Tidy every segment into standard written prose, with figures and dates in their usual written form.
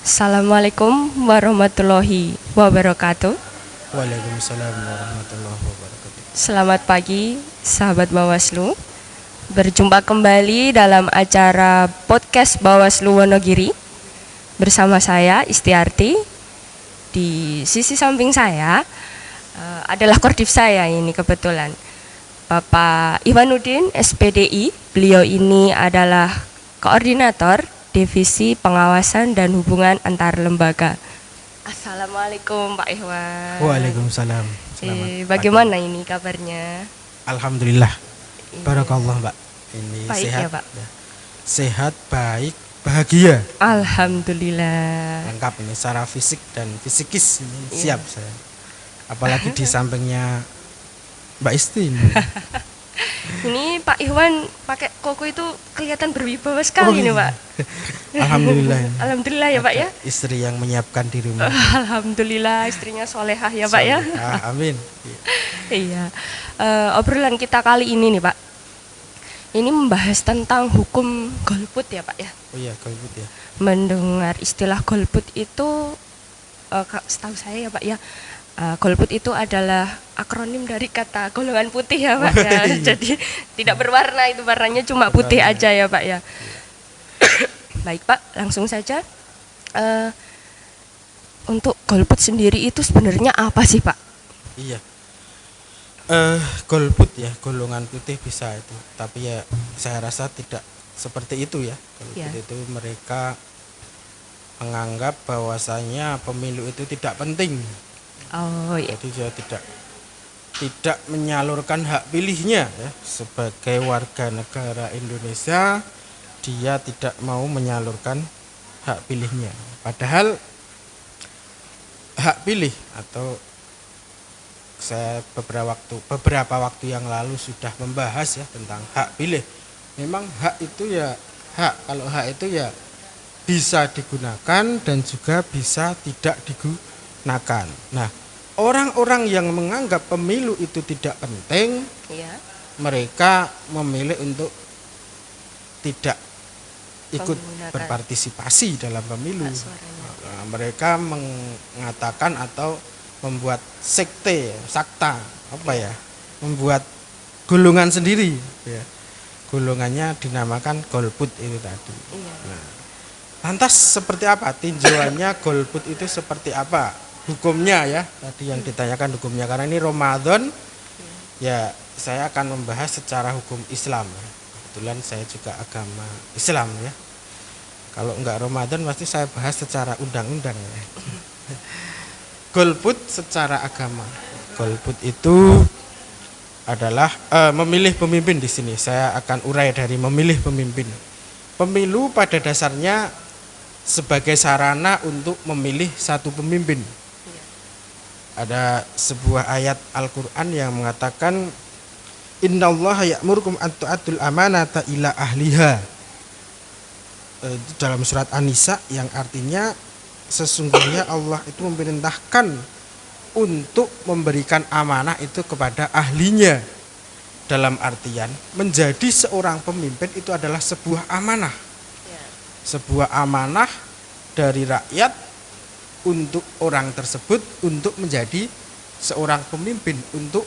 Assalamualaikum warahmatullahi wabarakatuh. Waalaikumsalam warahmatullahi wabarakatuh. Selamat pagi, sahabat Bawaslu. Berjumpa kembali dalam acara podcast Bawaslu Wonogiri bersama saya Istiarti. Di sisi samping saya adalah kordif saya ini kebetulan, Bapak Iwanuddin SPDI. Beliau ini adalah koordinator Divisi Pengawasan dan Hubungan Antar Lembaga. Assalamualaikum Pak Iwan. Waalaikumsalam. Bagaimana ini kabarnya? Alhamdulillah. Barakallah Mbak. Ini Baik sehat. ya, Pak. Sehat, baik, bahagia. Alhamdulillah. Lengkap ini secara fisik dan fisikis ini siap saya. Apalagi di sampingnya Mbak Isti ini. Ini Pak Iwan pakai koko itu kelihatan berwibawa sekali nih Pak. Alhamdulillah. Alhamdulillah ya Pak ya. Istri yang menyiapkan di rumah. Alhamdulillah istrinya solehah ya Pak ya. Amin. Iya. Obrolan kita kali ini nih Pak, ini membahas tentang hukum golput ya Pak ya. Oh iya, golput ya. Mendengar istilah golput itu, setahu saya ya Pak ya, golput itu adalah akronim dari kata golongan putih ya Pak ya. Jadi tidak berwarna, itu warnanya cuma putih aja ya Pak ya. Baik Pak, langsung saja. Untuk golput sendiri itu sebenarnya apa sih Pak? Iya. Golput ya, golongan putih bisa itu. Tapi ya saya rasa tidak seperti itu ya. Golput itu mereka menganggap bahwasanya pemilu itu tidak penting. Oh iya. Jadi dia tidak menyalurkan hak pilihnya ya. Sebagai warga negara Indonesia, dia tidak mau menyalurkan hak pilihnya. Padahal hak pilih atau saya beberapa waktu yang lalu sudah membahas ya tentang hak pilih. Memang hak itu ya hak. Kalau hak itu ya bisa digunakan dan juga bisa tidak digunakan. Nah, orang-orang yang menganggap pemilu itu tidak penting, mereka memilih untuk tidak ikut berpartisipasi dalam pemilu. Nah, mereka mengatakan atau membuat sakta, membuat golongan sendiri. Ya. Golongannya dinamakan golput itu tadi. Nah, lantas seperti apa tinjauannya golput itu seperti apa? Hukumnya ya, tadi yang ditanyakan hukumnya, karena ini Ramadan ya saya akan membahas secara hukum Islam. Kebetulan saya juga agama Islam ya. Kalau enggak Ramadan pasti saya bahas secara undang-undang ya. Golput secara agama. Golput itu adalah memilih pemimpin di sini. Saya akan urai dari memilih pemimpin. Pemilu pada dasarnya sebagai sarana untuk memilih satu pemimpin. Ada sebuah ayat Al-Qur'an yang mengatakan innallaha ya'murukum an tu'addul amanata ila ahliha. Dalam surat An-Nisa yang artinya sesungguhnya Allah itu memerintahkan untuk memberikan amanah itu kepada ahlinya. Dalam artian menjadi seorang pemimpin itu adalah sebuah amanah. Sebuah amanah dari rakyat untuk orang tersebut untuk menjadi seorang pemimpin, untuk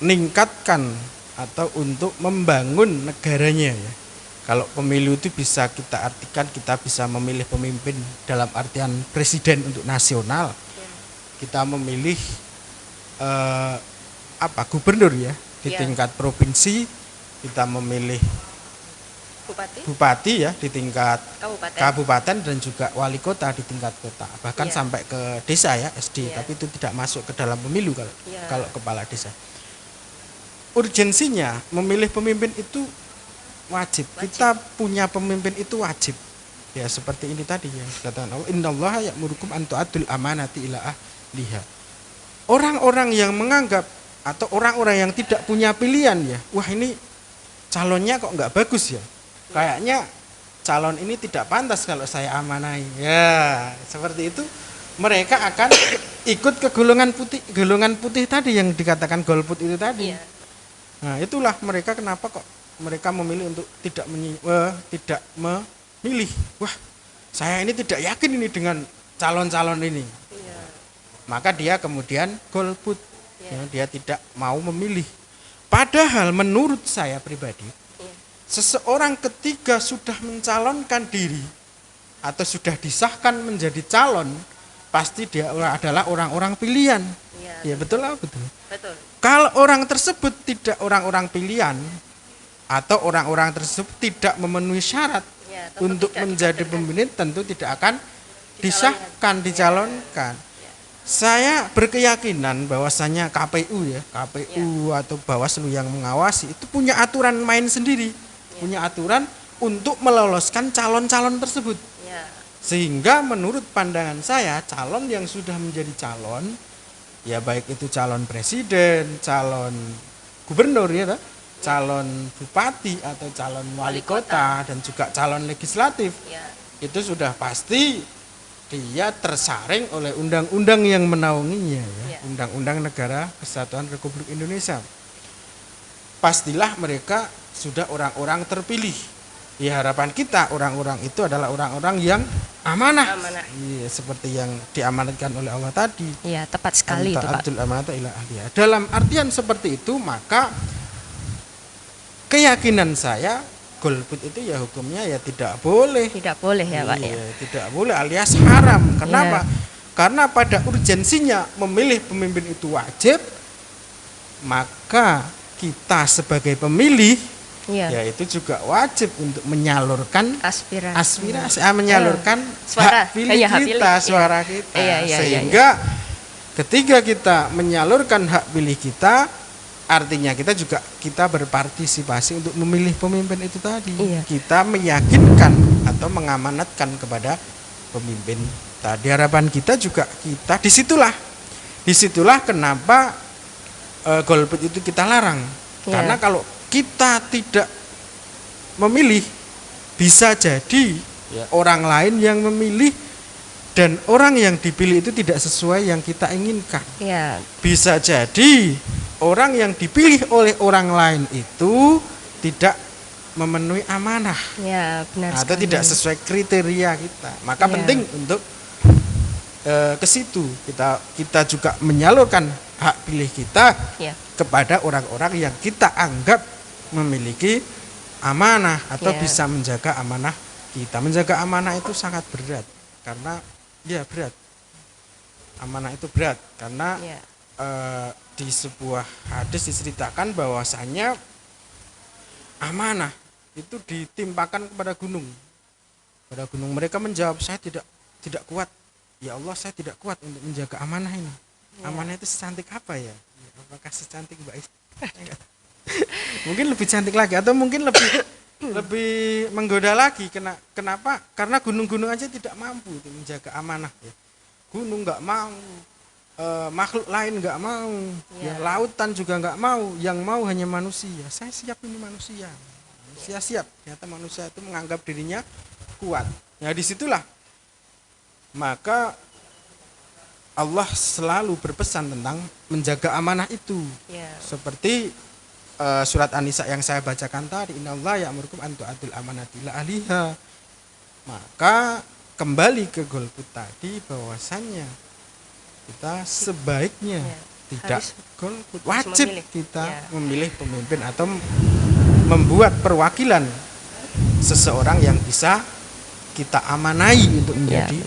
meningkatkan atau untuk membangun negaranya ya. Kalau pemilu itu bisa kita artikan kita bisa memilih pemimpin dalam artian presiden untuk nasional. Kita memilih gubernur ya di tingkat provinsi, kita memilih bupati ya di tingkat kabupaten dan juga wali kota di tingkat kota, bahkan sampai ke desa ya SD, tapi itu tidak masuk ke dalam pemilu kalau kepala desa. Urgensinya memilih pemimpin itu wajib. Kita punya pemimpin itu wajib. Ya seperti ini tadi yang dikatakan Allah, innallaha ya'murukum an tu'addul amanati ila ahliha. Orang-orang yang menganggap atau orang-orang yang tidak punya pilihan ya, wah ini calonnya kok nggak bagus ya. Kayaknya calon ini tidak pantas kalau saya amanahi. Ya, seperti itu mereka akan ikut ke golongan putih tadi yang dikatakan golput itu tadi. Nah, itulah mereka kenapa kok mereka memilih untuk tidak milih. Wah, saya ini tidak yakin ini dengan calon-calon ini. Iya. Maka dia kemudian golput. Iya. Dia tidak mau memilih. Padahal menurut saya pribadi, Iya. seseorang ketika sudah mencalonkan diri atau sudah disahkan menjadi calon, pasti dia adalah orang-orang pilihan. Iya. Ya betul lah, betul. Betul. Kalau orang tersebut tidak orang-orang pilihan atau orang-orang tersebut tidak memenuhi syarat Ya, tentu untuk tidak menjadi dikaderkan. pemimpin, tentu tidak akan disahkan, dicalonkan. Saya berkeyakinan bahwasanya KPU ya, KPU atau Bawaslu yang mengawasi itu punya aturan main sendiri, punya aturan untuk meloloskan calon-calon tersebut. Ya. Sehingga menurut pandangan saya calon yang sudah menjadi calon, ya baik itu calon presiden, calon gubernur ya, calon bupati atau calon wali kota dan juga calon legislatif, Ya. itu sudah pasti dia tersaring oleh undang-undang yang menaunginya ya, Ya. Undang-Undang Negara Kesatuan Republik Indonesia. Pastilah mereka sudah orang-orang terpilih. Ya harapan kita orang-orang itu adalah orang-orang yang amanah. Amanah. Iya, seperti yang diamanatkan oleh Allah tadi. Iya, tepat sekali itu, Pak. Ta'atul amanata ila ahliha. Dalam artian seperti itu, maka keyakinan saya golput itu ya hukumnya ya tidak boleh. Tidak boleh ya, Pak ya. Iya, tidak boleh alias haram. Kenapa? Iya. Karena pada urgensinya memilih pemimpin itu wajib, maka kita sebagai pemilih Iya. ya itu juga wajib untuk menyalurkan Aspirasi. menyalurkan Suara. hak pilih Iya, hak pilih. kita, Iya. suara kita. Iya, iya, Sehingga ketika kita menyalurkan hak pilih kita, artinya kita berpartisipasi untuk memilih pemimpin itu tadi. Iya. Kita meyakinkan atau mengamanatkan kepada pemimpin tadi. Harapan kita juga kita disitulah kenapa golput itu kita larang. Iya. Karena kalau kita tidak memilih, bisa jadi orang lain yang memilih dan orang yang dipilih itu tidak sesuai yang kita inginkan. Iya. Bisa jadi orang yang dipilih oleh orang lain itu tidak memenuhi amanah Ya, benar atau sekali. tidak sesuai kriteria kita. Maka Iya. penting untuk ke situ kita juga menyalurkan hak pilih kita Ya. kepada orang-orang yang kita anggap memiliki amanah atau Ya. bisa menjaga amanah kita. Menjaga amanah itu sangat berat karena ya berat. Amanah itu berat karena Ya. di sebuah hadis diceritakan bahwasanya amanah itu ditimpakan kepada gunung. Pada gunung mereka menjawab, saya tidak kuat. Ya Allah, saya tidak kuat untuk menjaga amanah ini. Amanah itu secantik apa ya? Apakah secantik Mbak Is? Mungkin lebih cantik lagi atau mungkin lebih menggoda lagi. Kenapa? Karena gunung-gunung aja tidak mampu itu menjaga amanah ya. Gunung nggak mau, makhluk lain nggak mau, ya, lautan juga nggak mau, yang mau hanya manusia. Saya siap ini manusia siap. Ternyata manusia itu menganggap dirinya kuat. Ya disitulah maka Allah selalu berpesan tentang menjaga amanah itu. Ya. Seperti surat An-Nisa yang saya bacakan tadi, innallaha ya'murukum an tu'addul amanati ila ahliha. Maka kembali ke golput tadi bahwasannya kita sebaiknya tidak harus golput, wajib memilih. kita Ya. memilih pemimpin atau membuat perwakilan seseorang yang bisa kita amanai untuk menjadi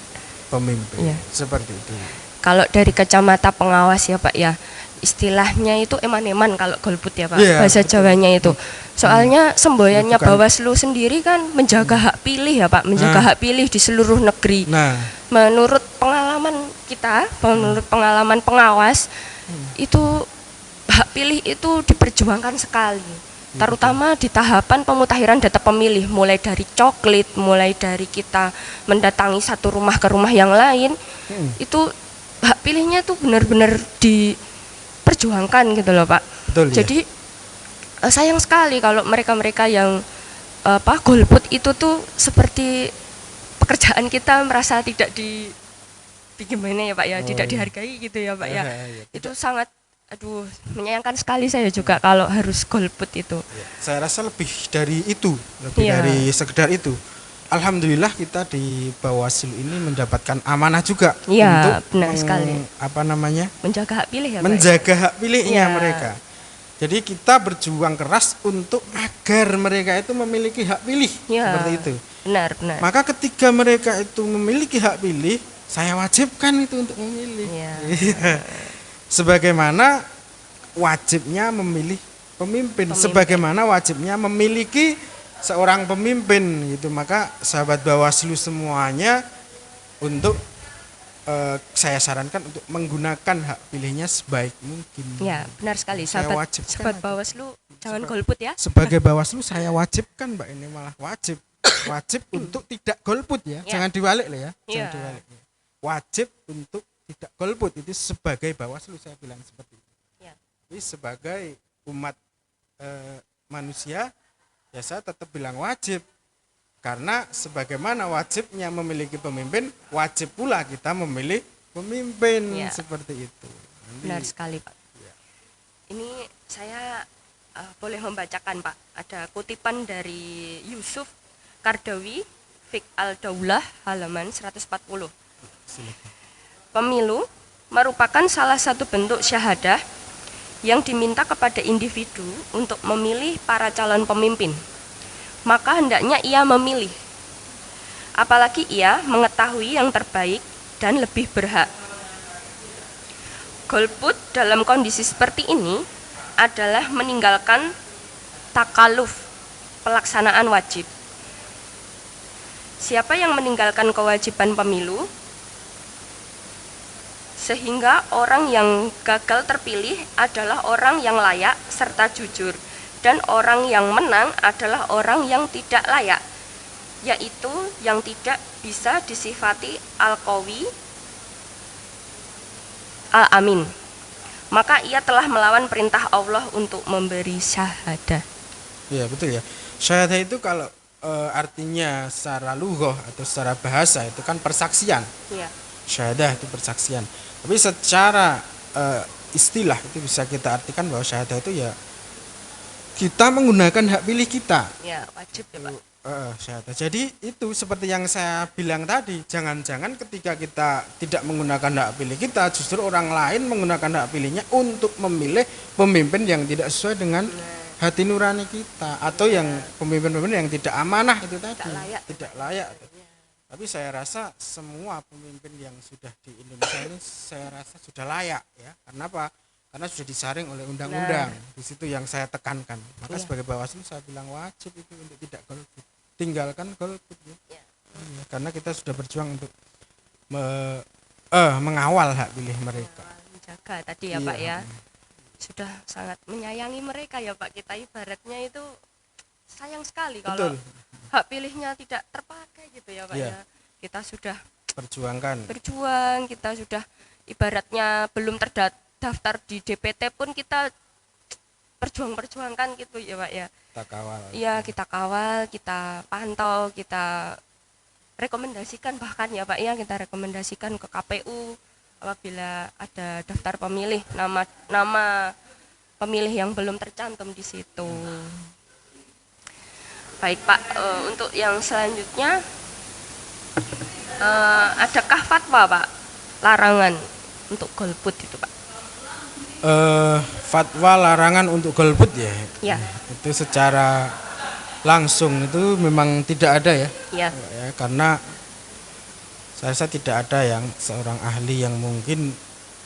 pemimpin. Ya. Seperti itu. Kalau dari kacamata pengawas ya Pak ya, istilahnya itu eman-eman kalau golput ya Pak, Iya, bahasa betul. Jawanya itu. Soalnya semboyannya Bukan. Bawaslu sendiri kan menjaga hak pilih ya Pak, menjaga Nah. hak pilih di seluruh negeri. Nah, Menurut pengalaman kita, menurut pengalaman pengawas, itu hak pilih itu diperjuangkan sekali. Terutama di tahapan pemutakhiran data pemilih, mulai dari coklit, mulai dari kita mendatangi satu rumah ke rumah yang lain, itu hak pilihnya tuh benar-benar diperjuangkan gitu loh Pak. betul ya. Jadi sayang sekali kalau mereka-mereka yang golput itu tuh seperti pekerjaan kita merasa tidak gimana ya Pak ya, tidak dihargai gitu ya Pak ya. Ya, Itu sangat menyayangkan sekali saya juga kalau harus golput itu. saya rasa lebih dari itu, lebih Iya. dari sekedar itu. alhamdulillah kita di Bawaslu ini mendapatkan amanah juga Iya, untuk benar sekali. Menjaga hak pilih ya, Pak. menjaga hak pilihnya Iya. mereka. Jadi kita berjuang keras untuk agar mereka itu memiliki hak pilih Iya. seperti itu. Benar, benar. Maka ketika mereka itu memiliki hak pilih, saya wajibkan itu untuk memilih. Iya. Sebagaimana wajibnya memilih pemimpin, sebagaimana wajibnya memiliki seorang pemimpin gitu. Maka sahabat Bawaslu semuanya untuk saya sarankan untuk menggunakan hak pilihnya sebaik mungkin. Ya, benar sekali. Saya Sahabat, wajibkan sahabat aja. Bawaslu jangan golput ya. Sebagai Bawaslu saya wajibkan Mbak, ini malah wajib untuk tidak golput ya. Ya. Jangan diwalik loh ya. Jangan Ya. diwalik. Wajib untuk tidak golput itu sebagai Bawaslu saya bilang seperti itu. Ya. Tapi sebagai umat manusia ya saya tetap bilang wajib. Karena sebagaimana wajibnya memiliki pemimpin, wajib pula kita memilih pemimpin Ya. seperti itu. Benar sekali, Pak. Ini saya boleh membacakan, Pak. Ada kutipan dari Yusuf Kardawi, Fiqh al-Daulah, halaman 140. Silakan. Pemilu merupakan salah satu bentuk syahadah yang diminta kepada individu untuk memilih para calon pemimpin. Maka hendaknya ia memilih. Apalagi ia mengetahui yang terbaik dan lebih berhak. Golput dalam kondisi seperti ini adalah meninggalkan takaluf, pelaksanaan wajib. Siapa yang meninggalkan kewajiban pemilu, sehingga orang yang gagal terpilih adalah orang yang layak serta jujur, dan orang yang menang adalah orang yang tidak layak, yaitu yang tidak bisa disifati al-qawi al-amin. Maka ia telah melawan perintah Allah untuk memberi syahadah. Iya betul ya. Syahadah itu kalau artinya secara lughah atau secara bahasa itu kan persaksian. Ya. Syahadah itu persaksian. Tapi secara istilah itu bisa kita artikan bahwa syahadah itu ya kita menggunakan hak pilih kita. Ya, wajib ya, Pak. Syahadah. Jadi itu seperti yang saya bilang tadi, jangan-jangan ketika kita tidak menggunakan hak pilih kita, justru orang lain menggunakan hak pilihnya untuk memilih pemimpin yang tidak sesuai dengan hati nurani kita, atau yang pemimpin-pemimpin yang tidak amanah itu tadi, tidak layak. Tapi saya rasa semua pemimpin yang sudah di Indonesia ini saya rasa sudah layak ya. Karena apa? Karena sudah disaring oleh undang-undang. Di situ yang saya tekankan. Maka sebagai Bawaslu saya bilang wajib itu untuk tidak golput. Tinggalkan golput ya. Ya, karena kita sudah berjuang untuk mengawal hak pilih mereka. Menjaga tadi ya, Pak ya. Sudah sangat menyayangi mereka ya, Pak. Kita ibaratnya itu sayang sekali kalau hak pilihnya tidak terpakai gitu ya, Pak ya. Kita sudah berjuang, kita sudah ibaratnya belum terdaftar di DPT pun kita perjuangkan gitu ya, Pak ya. Kita kawal. Iya, kita kawal, kita pantau, kita rekomendasikan bahkan ya, Pak ya, kita rekomendasikan ke KPU apabila ada daftar pemilih, nama pemilih yang belum tercantum di situ. Baik, Pak, untuk yang selanjutnya adakah fatwa, Pak, larangan untuk golput itu, Pak? Fatwa larangan untuk golput ya. Ya. Itu secara langsung itu memang tidak ada ya. Ya. Ya, karena saya rasa tidak ada yang seorang ahli yang mungkin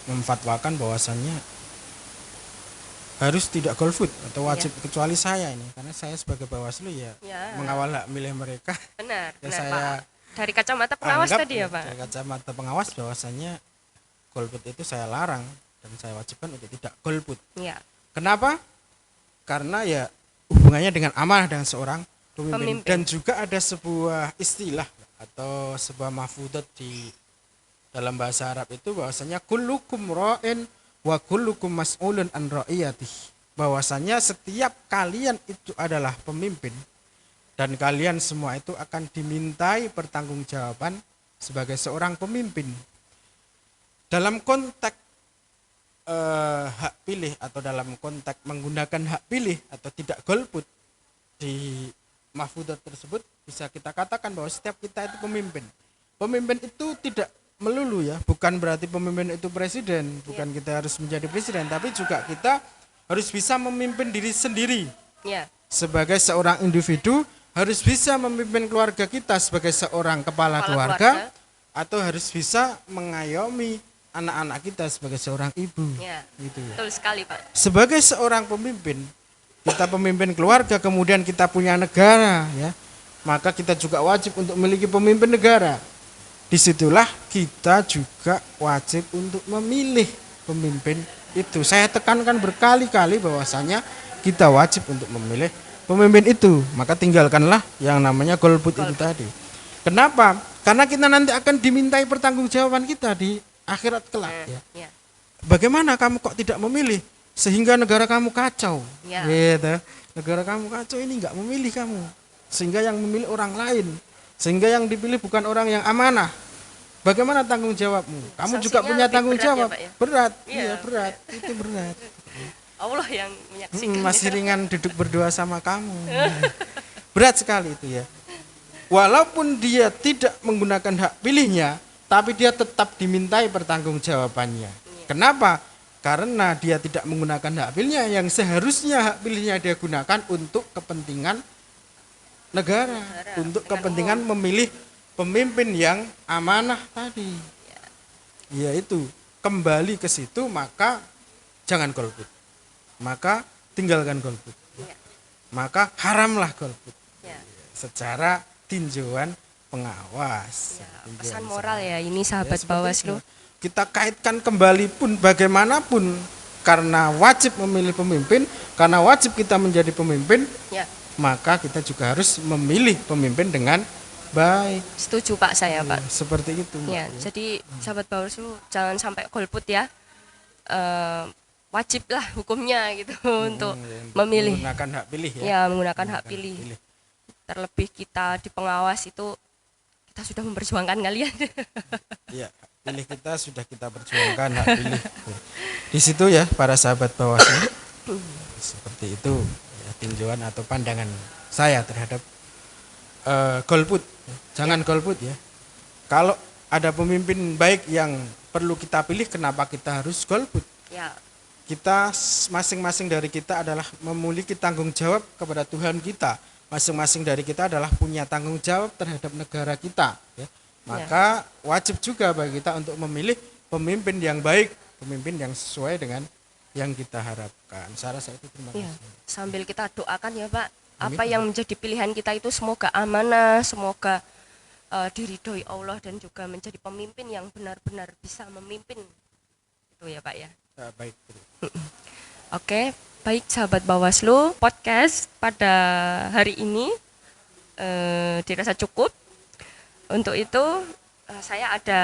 memfatwakan bahwasannya harus tidak golput atau wajib, kecuali saya ini, karena saya sebagai Bawaslu ya mengawal hak milih mereka. Benar, Ya, benar, saya Pak. Dari kacamata pengawas tadi ya, Pak. Dari kacamata pengawas bahwasannya golput itu saya larang dan saya wajibkan untuk tidak golput. Ya. Kenapa? Karena ya hubungannya dengan amanah dengan seorang pemimpin. Dan juga ada sebuah istilah atau sebuah mafhudat di dalam bahasa Arab itu bahwasanya kullukum ra'in wa kullukum mas'ulun an ra'iyatih. Bahwasanya setiap kalian itu adalah pemimpin dan kalian semua itu akan dimintai pertanggungjawaban sebagai seorang pemimpin. Dalam konteks hak pilih atau dalam konteks menggunakan hak pilih atau tidak golput di mahfudzat tersebut bisa kita katakan bahwa setiap kita itu pemimpin. Pemimpin itu tidak melulu ya, bukan berarti pemimpin itu presiden, bukan kita harus menjadi presiden, tapi juga kita harus bisa memimpin diri sendiri. Ya. Sebagai seorang individu harus bisa memimpin keluarga kita sebagai seorang kepala keluarga, atau harus bisa mengayomi anak-anak kita sebagai seorang ibu. Ya. Gitu ya. Betul sekali, Pak. Sebagai seorang pemimpin, kita pemimpin keluarga, kemudian kita punya negara ya, maka kita juga wajib untuk memiliki pemimpin negara. Disitulah kita juga wajib untuk memilih pemimpin itu. Saya tekankan berkali-kali bahwasanya kita wajib untuk memilih pemimpin itu. Maka tinggalkanlah yang namanya golput itu tadi. Kenapa? Karena kita nanti akan dimintai pertanggungjawaban kita di akhirat kelak ya. Ya. Bagaimana kamu kok tidak memilih sehingga negara kamu kacau? Ya. Gitu. Negara kamu kacau, ini nggak memilih kamu, sehingga yang memilih orang lain, sehingga yang dipilih bukan orang yang amanah. Bagaimana tanggung jawabmu? Kamu juga Sanksinya punya lebih tanggung berat ya, jawab. Pak, ya? Berat, Iya, iya berat, itu berat. Allah yang menyaksikan. Masih ringan duduk berdua sama kamu. Berat sekali itu ya. Walaupun dia tidak menggunakan hak pilihnya, tapi dia tetap dimintai pertanggungjawabannya. Kenapa? Karena dia tidak menggunakan hak pilihnya yang seharusnya hak pilihnya dia gunakan untuk kepentingan negara, untuk kepentingan memilih pemimpin yang amanah tadi. Ya itu, kembali ke situ, maka jangan golput. Maka tinggalkan golput. Maka haramlah golput. Ya. Secara tinjauan pengawas. Ya, Tinjauan pesan moral ya ini sahabat seperti Bawaslu. itu. Kita kaitkan kembali pun bagaimanapun, karena wajib memilih pemimpin, karena wajib kita menjadi pemimpin, Ya. maka kita juga harus memilih pemimpin dengan baik. Setuju Pak saya, Pak. Seperti itu. Ya, jadi sahabat Bawaslu jangan sampai golput ya. Wajib lah hukumnya gitu untuk memilih. Menggunakan hak pilih ya. Ya, menggunakan hak pilih. Terlebih kita di pengawas itu kita sudah memperjuangkan kalian. Iya, pilih kita sudah kita perjuangkan hak pilih. Di situ ya para sahabat Bawaslu. Seperti itu ya, tinjauan atau pandangan saya terhadap golput. Jangan golput ya. Kalau ada pemimpin baik yang perlu kita pilih, kenapa kita harus golput? Ya. Kita masing-masing dari kita adalah memiliki tanggung jawab kepada Tuhan kita. Masing-masing dari kita adalah punya tanggung jawab terhadap negara kita ya. Maka wajib juga bagi kita untuk memilih pemimpin yang baik, pemimpin yang sesuai dengan yang kita harapkan. Saya rasa itu, terima kasih. Ya. Sambil kita doakan ya Pak, apa yang menjadi pilihan kita itu semoga amanah, semoga diridhoi Allah dan juga menjadi pemimpin yang benar-benar bisa memimpin. Itu ya Pak ya. Baik. Oke, baik sahabat Bawaslu, podcast pada hari ini dirasa cukup. Untuk itu saya ada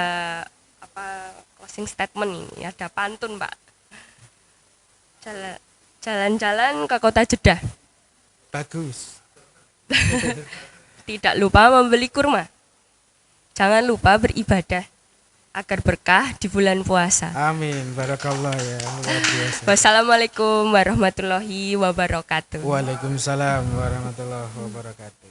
closing statement ini, ada pantun Pak. Jalan-jalan ke kota Jeddah. Bagus. Tidak lupa membeli kurma. Jangan lupa beribadah agar berkah di bulan puasa. Amin. Barakallah ya. Luar biasa. Wassalamualaikum warahmatullahi wabarakatuh. Waalaikumsalam warahmatullahi wabarakatuh.